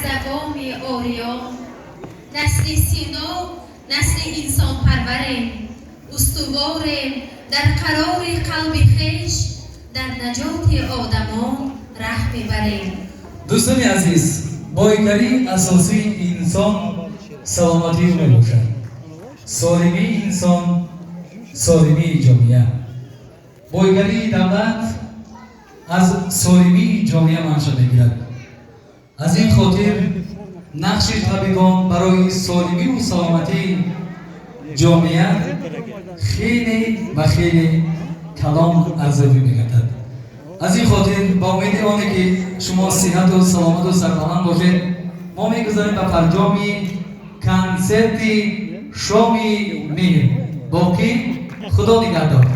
زبان آریا نسل سینا نسل انسان پروریم استواریم در قرار قلب خویش در نجات آدمان ره میبریم. دوستان عزیز، بایکاری اساسی انسان سلامتی میباشد. سالمی انسان سالمی جامعه. بایکاری دولت از سالمی جامعه منشأ میگیرد. از این خاطر نقش طبیبان برای سالمی و سلامتی جامعه خیلی و خیلی کلام ارزشی میگردد. از این خاطر با امید آنه که شما صحت و سلامت و سربلند باشید، ما میگذاریم به فرجام کنسرت شام میر. باقی خدا نگهدار.